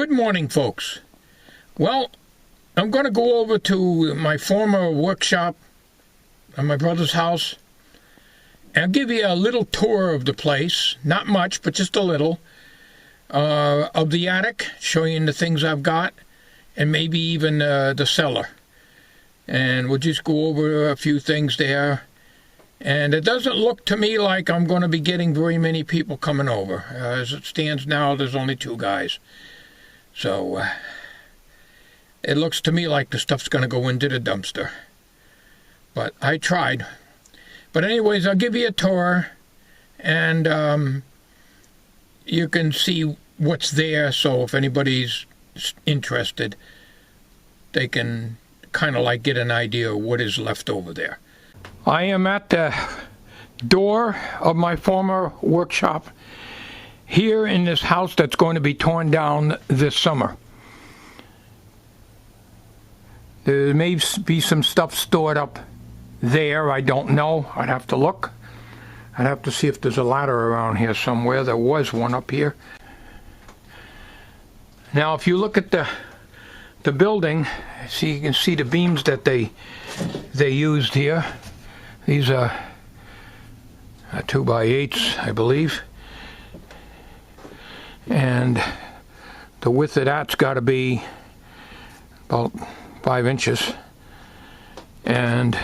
Good morning, folks. Well, I'm going to go over to my former workshop at my brother's house and give you a little tour of the place. Not much, but just a little. Of the attic, showing the things I've got, and maybe even the cellar. And we'll just go over a few things there. And it doesn't look to me like I'm going to be getting very many people coming over. As it stands now, there's only 2 guys. So, it looks to me like the stuff's going to go into the dumpster. But I tried. But anyways, I'll give you a tour, and you can see what's there, so if anybody's interested, they can kind of like get an idea of what is left over there. I am at the door of my former workshop here in this house that's going to be torn down this summer. There may be some stuff stored up there. I don't know. I'd have to look. I'd have to see if there's a ladder around here somewhere. There was one up here. Now, if you look at the building, see, you can see the beams that they used here. These are 2x8s, I believe. And the width of that's got to be about 5 inches. And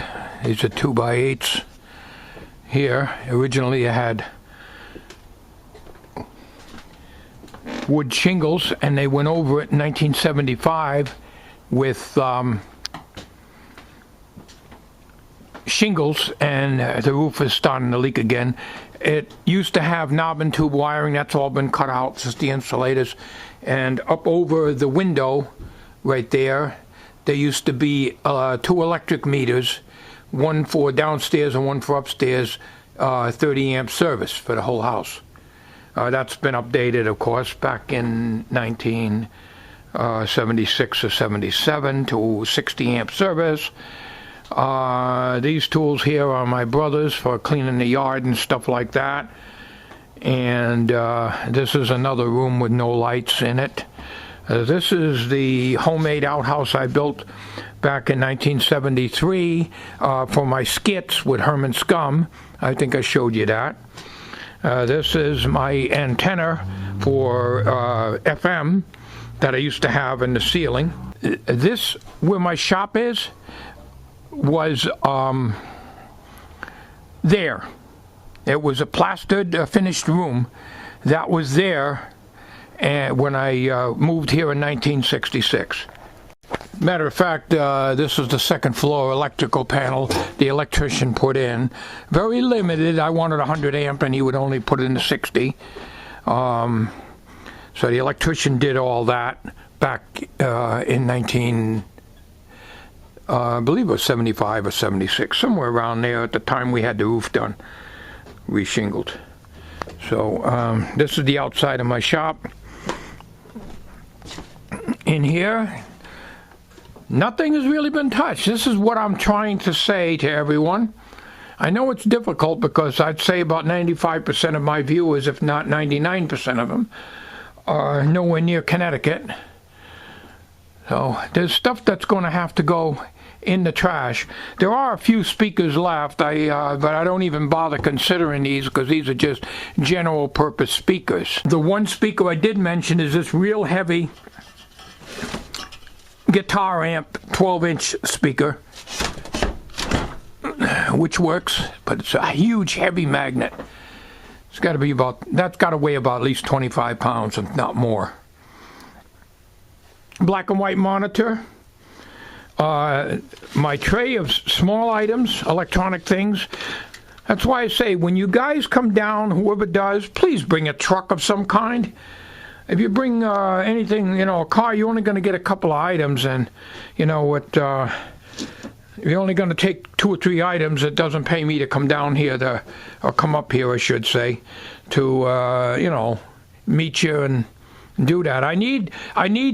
these are 2x8s here. Originally I had wood shingles, and they went over it in 1975 with shingles, and the roof is starting to leak again. It used to have knob and tube wiring. That's all been cut out, just the insulators. And up over the window right there used to be 2 electric meters, one for downstairs and one for upstairs, 30 amp service for the whole house. That's been updated, of course, back in 1976 or 77 to 60 amp service. These tools here are my brother's for cleaning the yard and stuff like that. And this is another room with no lights in it. This is the homemade outhouse I built back in 1973 for my skits with Herman Scum. I think I showed you that. This is my antenna for FM that I used to have in the ceiling. This, where my shop is, was there. It was a plastered, finished room that was there when I moved here in 1966. Matter of fact, this is the 2nd floor electrical panel the electrician put in. Very limited. I wanted 100 amp and he would only put it in the 60. So the electrician did all that back in I believe it was 75 or 76, somewhere around there at the time we had the roof done, reshingled. So this is the outside of my shop. In here, nothing has really been touched. This is what I'm trying to say to everyone. I know it's difficult because I'd say about 95% of my viewers, if not 99% of them, are nowhere near Connecticut. So there's stuff that's going to have to go in the trash. There are a few speakers left, but I don't even bother considering these because these are just general purpose speakers. The one speaker I did mention is this real heavy guitar amp 12-inch speaker, which works, but it's a huge heavy magnet. It's got to be that's got to weigh about at least 25 pounds, if not more. Black and white monitor. My tray of small items, electronic things. That's why I say, when you guys come down, whoever does, please bring a truck of some kind. If you bring anything, a car, you're only going to get a couple of items, and if you're only going to take 2 or 3 items, it doesn't pay me to come down here or come up here, I should say, to meet you and do that. I need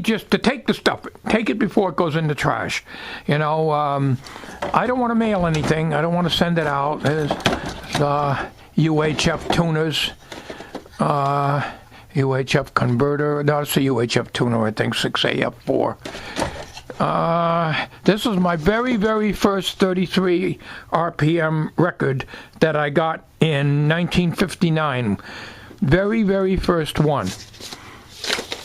just to take the stuff, take it before it goes in the trash. I don't want to mail anything. I don't want to send it out. There's UHF tuners. UHF converter. No, it's a UHF tuner, I think, 6AF4. This is my very, very first 33 RPM record that I got in 1959. Very, very first one.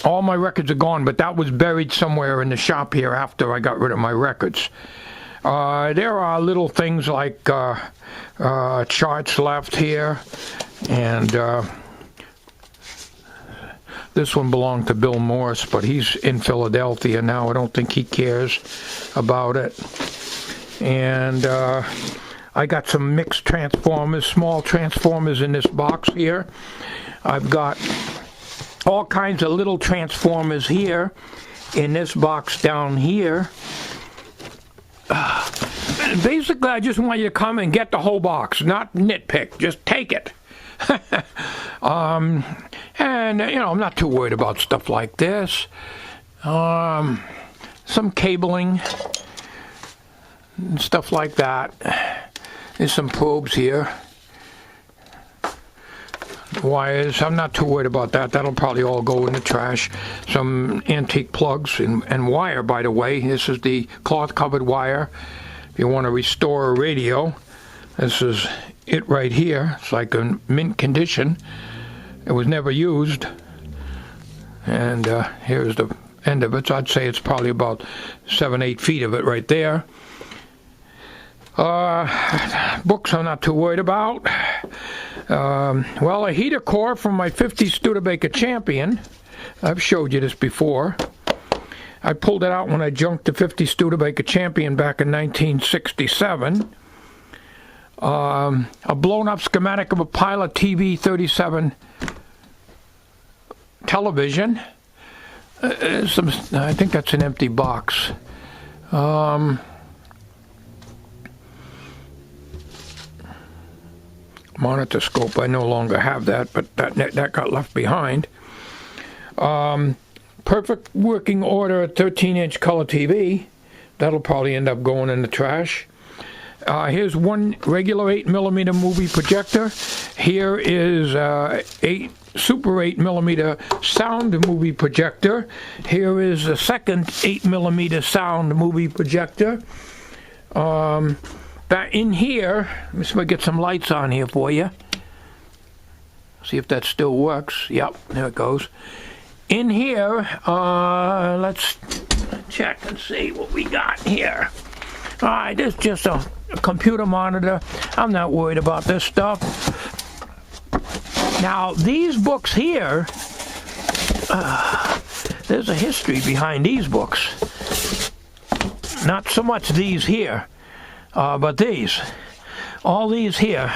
All my records are gone, but that was buried somewhere in the shop here after I got rid of my records. There are little things like charts left here, and this one belonged to Bill Morse, but he's in Philadelphia now. I don't think he cares about it. And I got some mixed transformers, small transformers in this box here. I've got all kinds of little transformers here in this box down here. Basically, I just want you to come and get the whole box, not nitpick. Just take it. And, you know, I'm not too worried about stuff like this. Some cabling and stuff like that. There's some probes here. Wires, I'm not too worried about that. That'll probably all go in the trash. Some antique plugs and wire, by the way. This is the cloth-covered wire. If you want to restore a radio, this is it right here. It's like in mint condition. It was never used. And here's the end of it. So I'd say it's probably about 7-8 feet of it right there. Books I'm not too worried about. Well, a heater core from my 50 Studebaker Champion. I've showed you this before. I pulled it out when I junked the 50 Studebaker Champion back in 1967. A blown up schematic of a Pilot TV 37 television. I think that's an empty box. Monitor scope, I no longer have that, but that got left behind. Perfect working order 13-inch color TV. That'll probably end up going in the trash. Here's one regular 8mm movie projector. Here is Super 8mm sound movie projector. Here is a second 8mm sound movie projector. That in here, let me see if I get some lights on here for you. See if that still works. Yep, there it goes. In here, let's check and see what we got here. All right, this is just a computer monitor. I'm not worried about this stuff. Now, these books here, there's a history behind these books. Not so much these here, but these. All these here.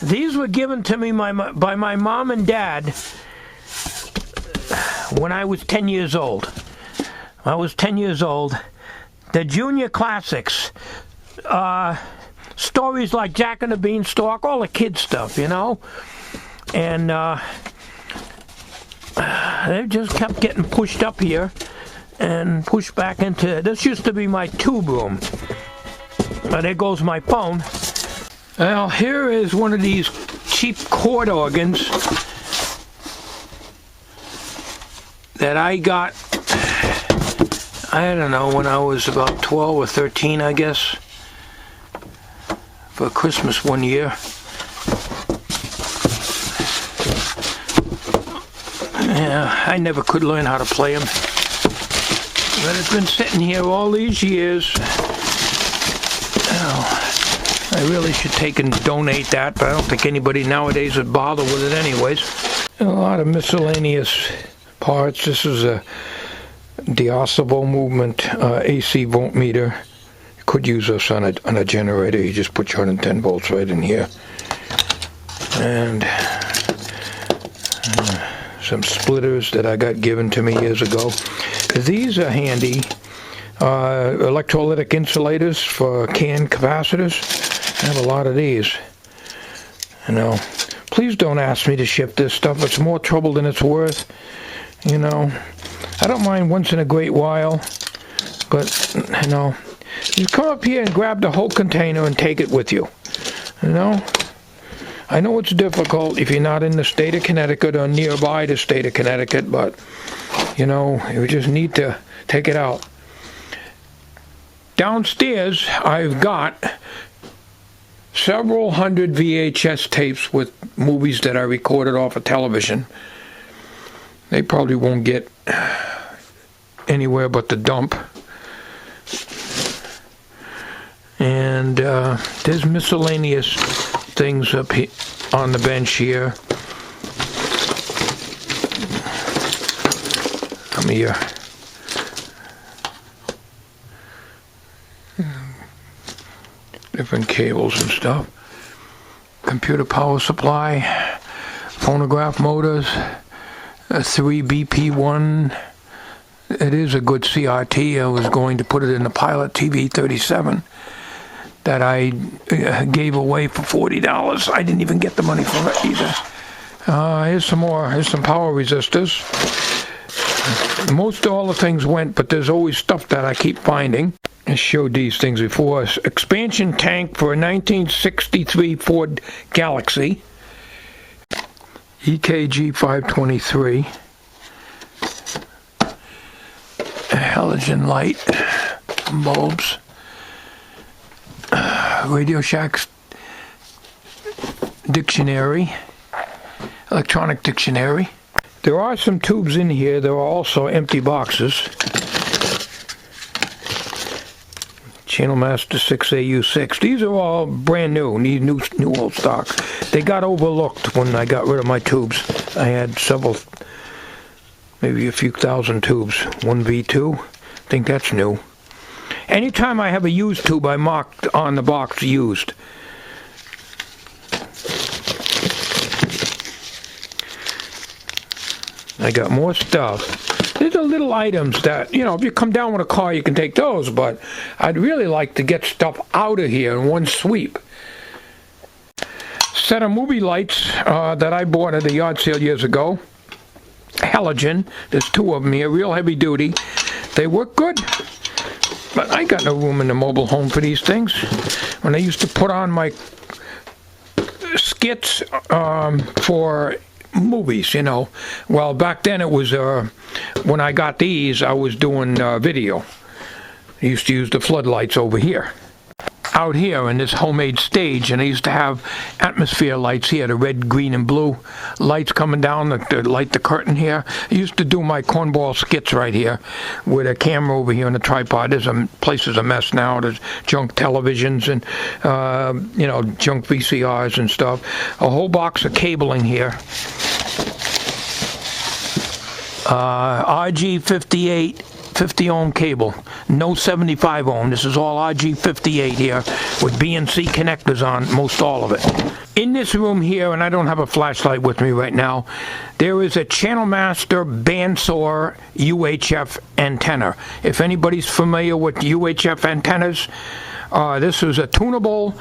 These were given to me by my mom and dad when I was 10 years old. I was 10 years old. The Junior Classics. Stories like Jack and the Beanstalk, all the kid stuff, you know. And they just kept getting pushed up here and pushed back into... This used to be my tube room. There goes my phone. Well, here is one of these cheap chord organs that I got, I don't know, when I was about 12 or 13, I guess, for Christmas one year. Yeah, I never could learn how to play them. But it's been sitting here all these years. Oh, I really should take and donate that, but I don't think anybody nowadays would bother with it anyways. A lot of miscellaneous parts. This is a decibel movement AC voltmeter. You could use this on a generator. You just put your 110 volts right in here. And some splitters that I got given to me years ago. These are handy. Electrolytic insulators for canned capacitors. I have a lot of these. You know, please don't ask me to ship this stuff. It's more trouble than it's worth. You know, I don't mind once in a great while, but, you know, you come up here and grab the whole container and take it with you. You know, I know it's difficult if you're not in the state of Connecticut or nearby the state of Connecticut, but, you know, you just need to take it out. Downstairs, I've got several hundred VHS tapes with movies that I recorded off of television. They probably won't get anywhere but the dump. And there's miscellaneous things up here on the bench here. Come here. Different cables and stuff. Computer power supply, phonograph motors, a 3BP1. It is a good CRT. I was going to put it in the Pilot TV 37 that I gave away for $40. I didn't even get the money for it either. Here's some more. Here's some power resistors. Most all the things went, but there's always stuff that I keep finding. I showed these things before. Expansion tank for a 1963 Ford Galaxy. EKG 523. Halogen light bulbs. Radio Shack's dictionary. Electronic dictionary. There are some tubes in here. There are also empty boxes. Channel Master 6AU6. These are all brand new. Need new old stock. They got overlooked when I got rid of my tubes. I had several, maybe a few thousand tubes. 1V2. I think that's new. Anytime I have a used tube, I marked on the box used. I got more stuff. These are little items that, you know, if you come down with a car, you can take those, but I'd really like to get stuff out of here in one sweep. Set of movie lights that I bought at the yard sale years ago. Halogen. There's two of them here, real heavy duty. They work good, but I got no room in the mobile home for these things. When I used to put on my skits for movies, you know. Well, back then it was, when I got these, I was doing video. I used to use the floodlights over here. Out here in this homemade stage, and I used to have atmosphere lights here, the red, green, and blue lights coming down to light the curtain here. I used to do my cornball skits right here with a camera over here on the tripod. This place is a mess now. There's junk televisions and, you know, junk VCRs and stuff. A whole box of cabling here. RG58 50 ohm cable, no 75 ohm. This is all RG58 here with BNC connectors on most all of it. In this room here, and I don't have a flashlight with me right now, there is a Channel Master bandsaw UHF antenna. If anybody's familiar with UHF antennas, this is a tunable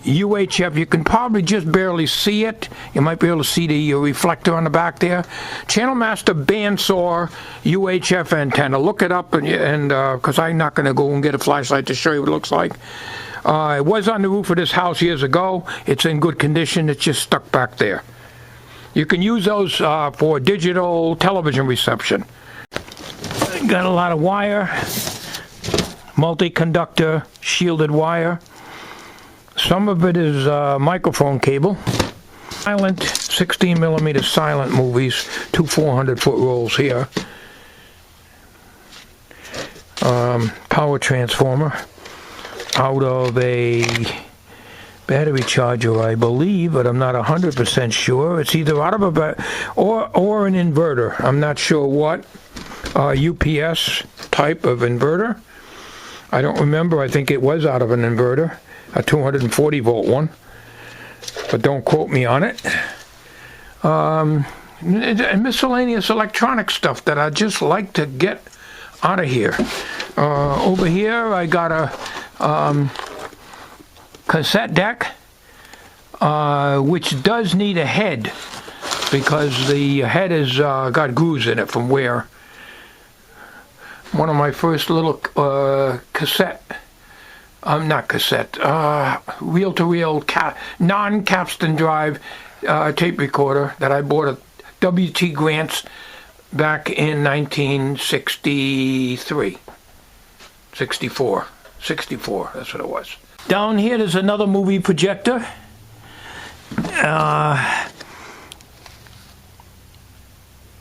UHF. You can probably just barely see it. You might be able to see the reflector on the back there. Channel Master bandsaw UHF antenna. Look it up, and because I'm not going to go and get a flashlight to show you what it looks like. It was on the roof of this house years ago. It's in good condition. It's just stuck back there. You can use those for digital television reception. Got a lot of wire, multi-conductor shielded wire. Some of it is microphone cable. Silent, 16 millimeter silent movies, two 400-foot rolls here. Power transformer out of a battery charger, I believe, but I'm not 100% sure. It's either out of a or an inverter. I'm not sure what. UPS type of inverter. I don't remember. I think it was out of an inverter. A 240 volt one, but don't quote me on it. Miscellaneous electronic stuff that I just like to get out of here. Over here I got a cassette deck, which does need a head because the head has got grooves in it from wear. One of my first little cassette not cassette, reel-to-reel non-capstan drive tape recorder that I bought at W.T. Grant's back in 1963. 64, that's what it was. Down here there's another movie projector.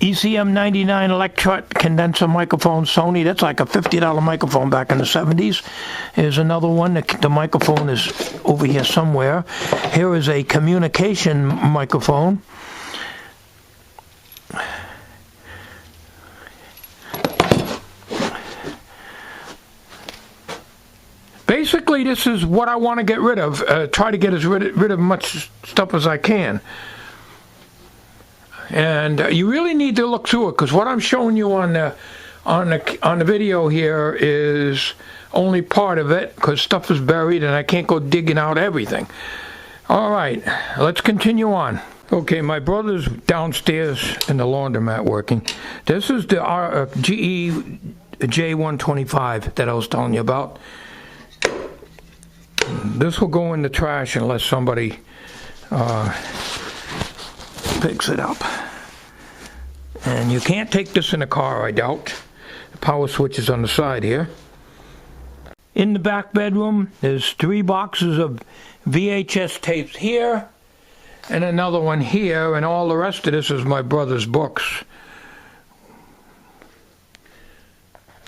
ECM 99 electret condenser microphone, Sony. That's like a $50 microphone back in the 70s. Here's another one. The microphone is over here somewhere. Here is a communication microphone. Basically, this is what I want to get rid of. Try to get rid of much stuff as I can. And you really need to look through it, because what I'm showing you on the video here is only part of it, because stuff is buried and I can't go digging out everything. All right, let's continue on. Okay, my brother's downstairs in the laundromat working. This is the GE J125 that I was telling you about. This will go in the trash unless somebody picks it up. And you can't take this in a car, I doubt. The power switch is on the side here. In the back bedroom, there's 3 boxes of VHS tapes here, and another one here, and all the rest of this is my brother's books.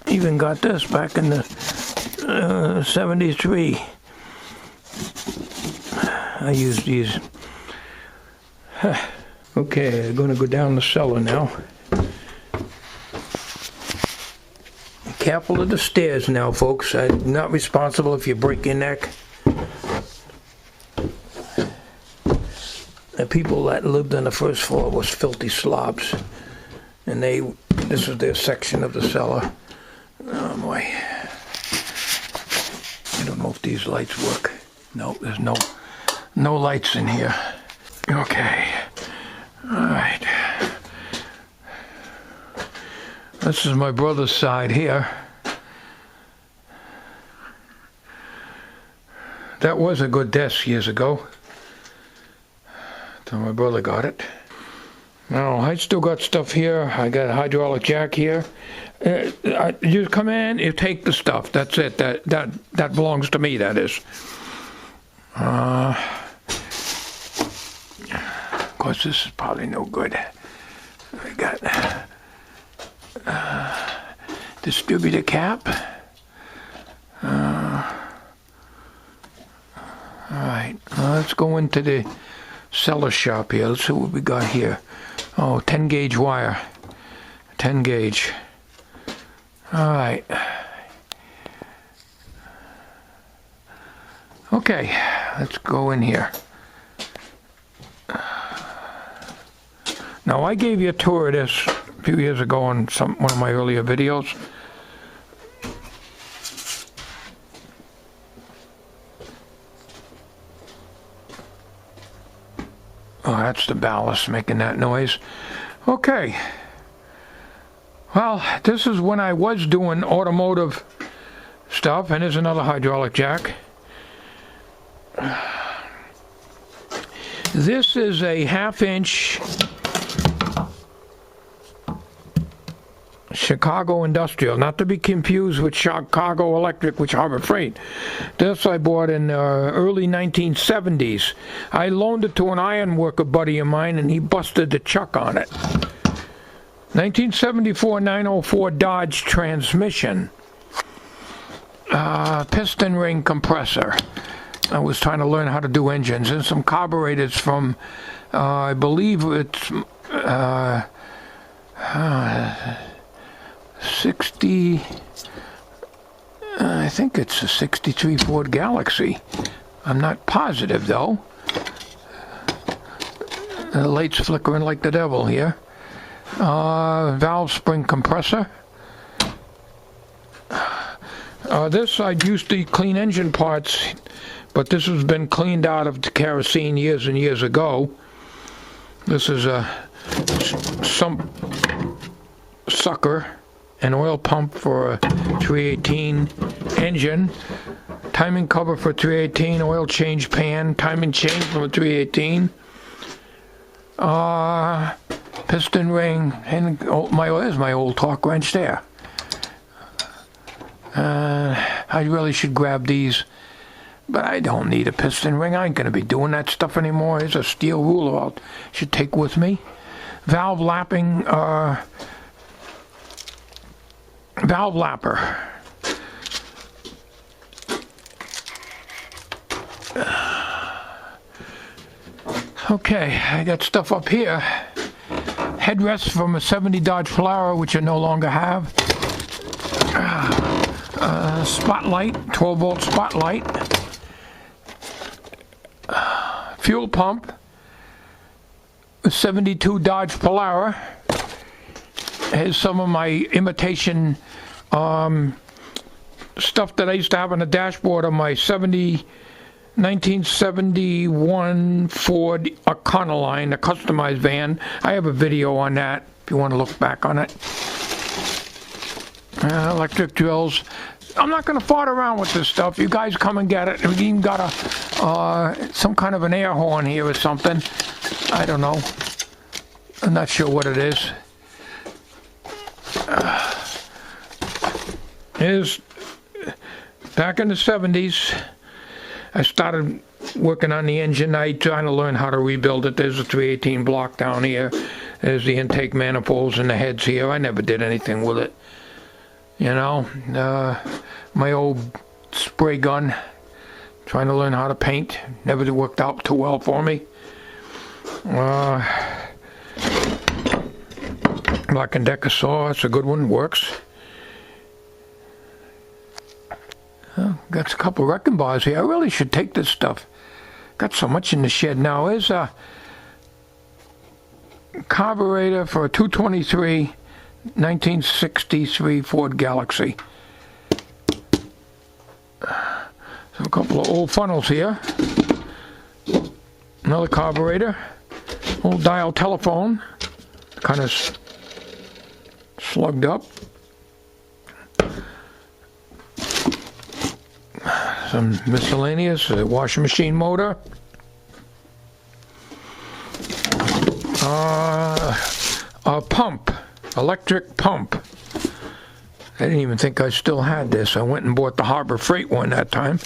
Even got this back in the 73. I used these. Okay, I'm going to go down the cellar now. Be careful of the stairs now, folks. I'm not responsible if you break your neck. The people that lived on the first floor was filthy slobs. And this was their section of the cellar. Oh boy. I don't know if these lights work. No, there's no lights in here. Okay. Alright. This is my brother's side here. That was a good desk years ago. So my brother got it. Now, I still got stuff here. I got a hydraulic jack here. You come in, you take the stuff. That's it. That belongs to me, that is. Of course, this is probably no good. I got distributor cap. Alright, let's go into the Cellar shop here. Let's see what we got here. Oh, 10 gauge wire. 10 gauge. Alright. Okay, let's go in here. Now, I gave you a tour of this a few years ago on one of my earlier videos. Oh, that's the ballast making that noise. Okay. Well, this is when I was doing automotive stuff, and there's another hydraulic jack. This is a 1/2-inch Chicago Industrial, not to be confused with Chicago Electric, which Harbor Freight. This I bought in the early 1970s. I loaned it to an iron worker buddy of mine, and he busted the chuck on it. 1974 904 Dodge transmission. Piston ring compressor. I was trying to learn how to do engines, and some carburetors from, I believe it's 60, I think it's a 63 Ford Galaxy. I'm not positive though. The light's flickering like the devil here. Valve spring compressor. This I used to clean engine parts, but this has been cleaned out of kerosene years and years ago. This is some sucker, an oil pump for a 318 engine, timing cover for 318, oil change pan, timing chain from a 318, piston ring, and there's my old torque wrench there. I really should grab these, but I don't need a piston ring. I ain't gonna be doing that stuff anymore. Here's a steel ruler I should take with me. Valve lapper. Okay, I got stuff up here. Headrests from a 70 Dodge Polara, which I no longer have. Spotlight, 12-volt spotlight. Fuel pump. A 72 Dodge Polara. Here's some of my imitation stuff that I used to have on the dashboard of my 1971 Ford Econoline, a customized van. I have a video on that if you want to look back on it. Electric drills. I'm not going to fart around with this stuff. You guys come and get it. We even got some kind of an air horn here or something. I don't know. I'm not sure what it is. Back in the 70s, I started working on the engine. I trying to learn how to rebuild it. There's a 318 block down here. There's the intake manifolds and the heads here. I never did anything with it. You know, my old spray gun, trying to learn how to paint. Never worked out too well for me. Black & Decker saw, it's a good one, works. Got a couple wrecking bars here. I really should take this stuff. Got so much in the shed now. Here's a carburetor for a 223 1963 Ford Galaxy. So a couple of old funnels here. Another carburetor. Old dial telephone. Kind of slugged up. Some miscellaneous, a washing machine motor. A pump, electric pump. I didn't even think I still had this. I went and bought the Harbor Freight one that time.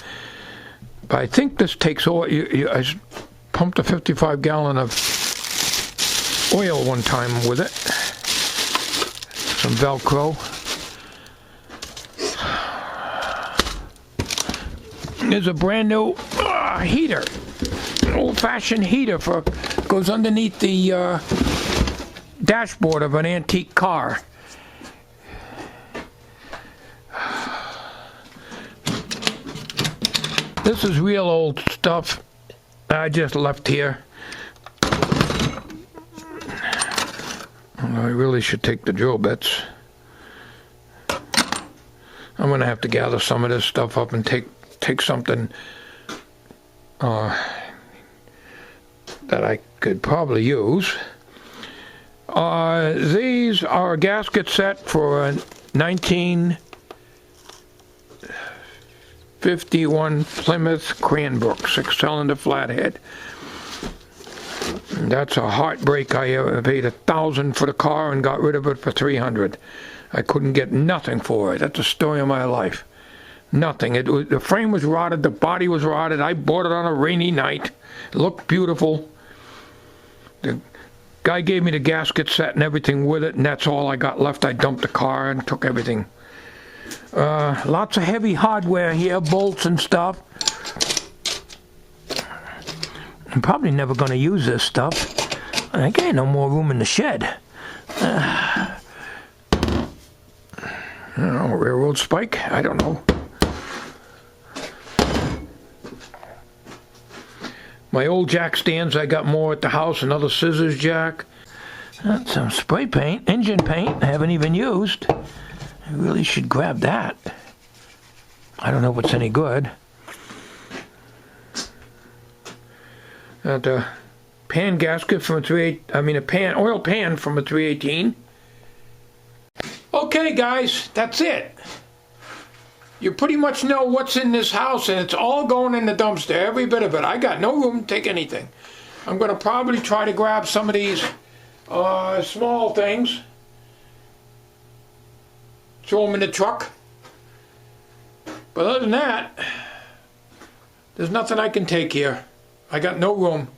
But I think this takes oil. I pumped a 55-gallon of oil one time with it. Some Velcro. There's a brand new heater, an old-fashioned heater goes underneath the dashboard of an antique car. This is real old stuff I just left here. I really should take the drill bits. I'm going to have to gather some of this stuff up and take something that I could probably use. These are a gasket set for a 1951 Plymouth Cranbrook 6-cylinder flathead. That's a heartbreak. I paid $1,000 for the car and got rid of it for $300. I couldn't get nothing for it. That's the story of my life. Nothing. The frame was rotted. The body was rotted. I bought it on a rainy night. It looked beautiful. The guy gave me the gasket set and everything with it, and that's all I got left. I dumped the car and took everything. Lots of heavy hardware here, bolts and stuff. I'm probably never going to use this stuff. I ain't no more room in the shed. I don't know, railroad spike? I don't know. My old jack stands, I got more at the house, another scissors jack. That's some spray paint, engine paint, I haven't even used. I really should grab that. I don't know if it's any good. A pan gasket from oil pan from a 318. Okay guys, that's it. You pretty much know what's in this house, and it's all going in the dumpster, every bit of it. I got no room to take anything. I'm going to probably try to grab some of these small things, throw them in the truck. But other than that, there's nothing I can take here. I got no room.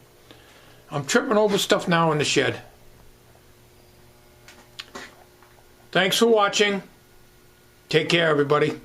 I'm tripping over stuff now in the shed. Thanks for watching. Take care, everybody.